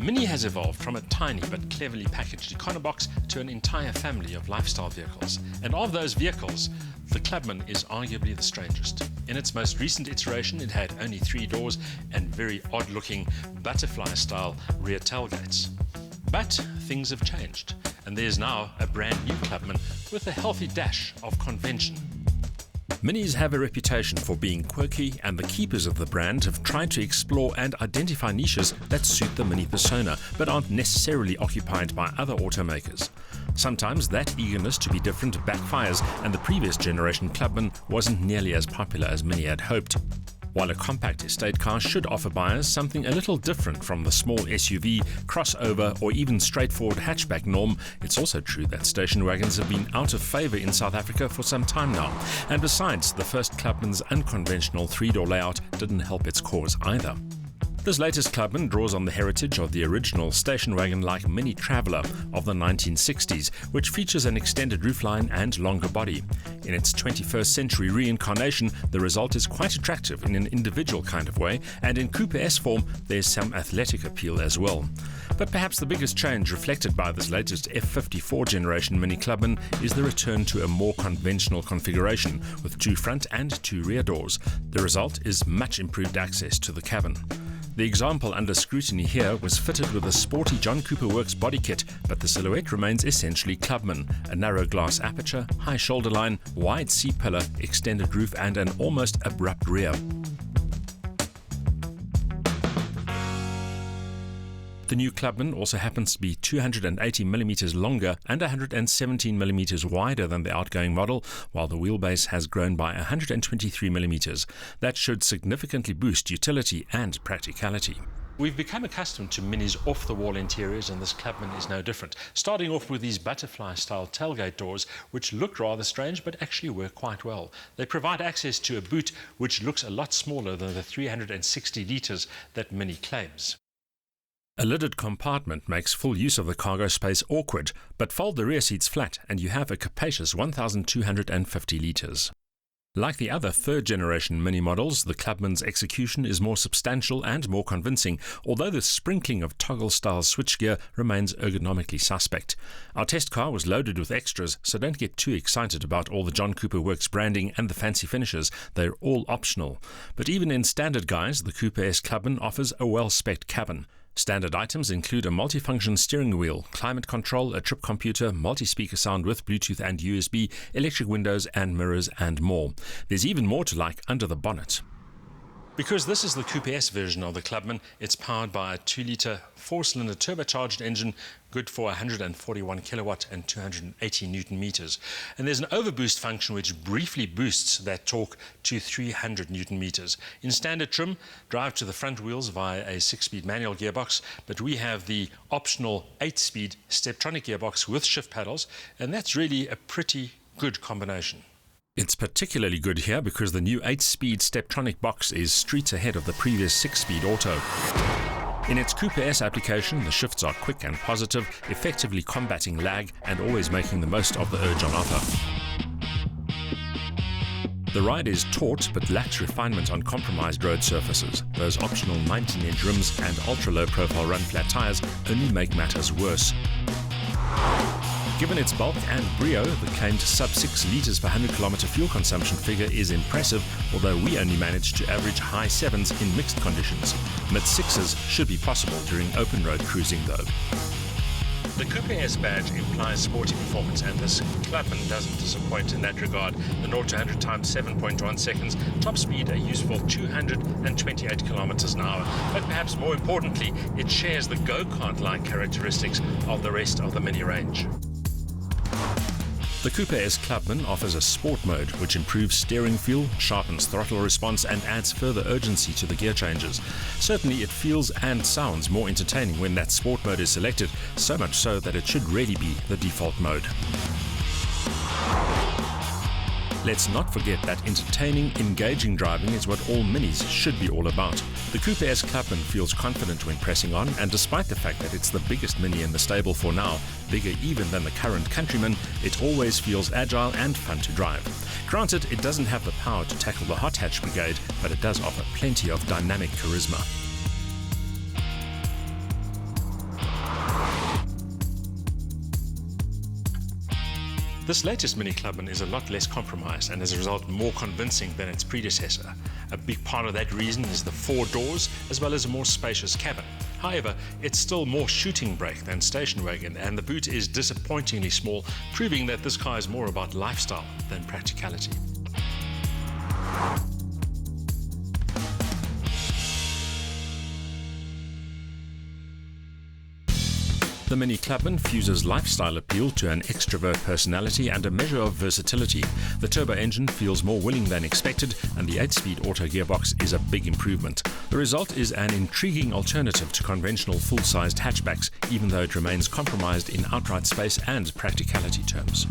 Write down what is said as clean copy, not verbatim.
Mini has evolved from a tiny but cleverly packaged econobox to an entire family of lifestyle vehicles. And of those vehicles, the Clubman is arguably the strangest. In its most recent iteration, it had only 3 doors and very odd-looking butterfly-style rear tailgates. But things have changed, and there's now a brand new Clubman with a healthy dash of convention. Minis have a reputation for being quirky, and the keepers of the brand have tried to explore and identify niches that suit the Mini persona, but aren't necessarily occupied by other automakers. Sometimes that eagerness to be different backfires, and the previous generation Clubman wasn't nearly as popular as Mini had hoped. While a compact estate car should offer buyers something a little different from the small SUV, crossover or even straightforward hatchback norm, it's also true that station wagons have been out of favour in South Africa for some time now. And besides, the first Clubman's unconventional 3-door layout didn't help its cause either. This latest Clubman draws on the heritage of the original station wagon-like Mini Traveller of the 1960s, which features an extended roofline and longer body. In its 21st century reincarnation, the result is quite attractive in an individual kind of way, and in Coupe S form, there's some athletic appeal as well. But perhaps the biggest change reflected by this latest F54 generation Mini Clubman is the return to a more conventional configuration, with 2 front and 2 rear doors. The result is much improved access to the cabin. The example under scrutiny here was fitted with a sporty John Cooper Works body kit, but the silhouette remains essentially Clubman: a narrow glass aperture, high shoulder line, wide C-pillar, extended roof and an almost abrupt rear. The new Clubman also happens to be 280mm longer and 117mm wider than the outgoing model, while the wheelbase has grown by 123mm. That should significantly boost utility and practicality. We've become accustomed to Mini's off-the-wall interiors, and this Clubman is no different. Starting off with these butterfly-style tailgate doors, which look rather strange but actually work quite well. They provide access to a boot which looks a lot smaller than the 360 litres that Mini claims. A lidded compartment makes full use of the cargo space awkward, but fold the rear seats flat and you have a capacious 1,250 litres. Like the other third-generation Mini models, the Clubman's execution is more substantial and more convincing, although the sprinkling of toggle-style switchgear remains ergonomically suspect. Our test car was loaded with extras, so don't get too excited about all the John Cooper Works branding and the fancy finishes. They're all optional. But even in standard guise, the Coupe S Clubman offers a well-spec'd cabin. Standard items include a multifunction steering wheel, climate control, a trip computer, multi-speaker sound with Bluetooth and USB, electric windows and mirrors, and more. There's even more to like under the bonnet. Because this is the Coupe S version of the Clubman, it's powered by a 2-litre 4-cylinder turbocharged engine, good for 141 kilowatt and 280 newton meters. And there's an overboost function which briefly boosts that torque to 300 newton meters. In standard trim, drive to the front wheels via a 6-speed manual gearbox, but we have the optional 8-speed Steptronic gearbox with shift paddles, and that's really a pretty good combination. It's particularly good here because the new 8-speed Steptronic box is streets ahead of the previous 6-speed auto. In its Coupe S application, the shifts are quick and positive, effectively combating lag and always making the most of the urge on offer. The ride is taut but lacks refinement on compromised road surfaces. Those optional 19-inch rims and ultra-low profile run-flat tyres only make matters worse. Given its bulk and brio, the claimed sub-6 litres per 100 kilometre fuel consumption figure is impressive, although we only managed to average high 7s in mixed conditions. Mid-6s should be possible during open road cruising though. The Coupe S badge implies sporty performance, and this Clubman doesn't disappoint in that regard. The 0 to 100 times 7.1 seconds, top speed a useful 228 kilometers an hour. But perhaps more importantly, it shares the go-kart-like characteristics of the rest of the Mini range. The Coupe S Clubman offers a sport mode which improves steering feel, sharpens throttle response and adds further urgency to the gear changes. Certainly it feels and sounds more entertaining when that sport mode is selected, so much so that it should really be the default mode. Let's not forget that entertaining, engaging driving is what all Minis should be all about. The Coupe S Clubman feels confident when pressing on, and despite the fact that it's the biggest Mini in the stable for now, bigger even than the current Countryman, it always feels agile and fun to drive. Granted, it doesn't have the power to tackle the hot hatch brigade, but it does offer plenty of dynamic charisma. This latest Mini Clubman is a lot less compromised and as a result more convincing than its predecessor. A big part of that reason is the 4 doors as well as a more spacious cabin. However, it's still more shooting brake than station wagon, and the boot is disappointingly small, proving that this car is more about lifestyle than practicality. The Mini Clubman fuses lifestyle appeal to an extrovert personality and a measure of versatility. The turbo engine feels more willing than expected, and the 8-speed auto gearbox is a big improvement. The result is an intriguing alternative to conventional full-sized hatchbacks, even though it remains compromised in outright space and practicality terms.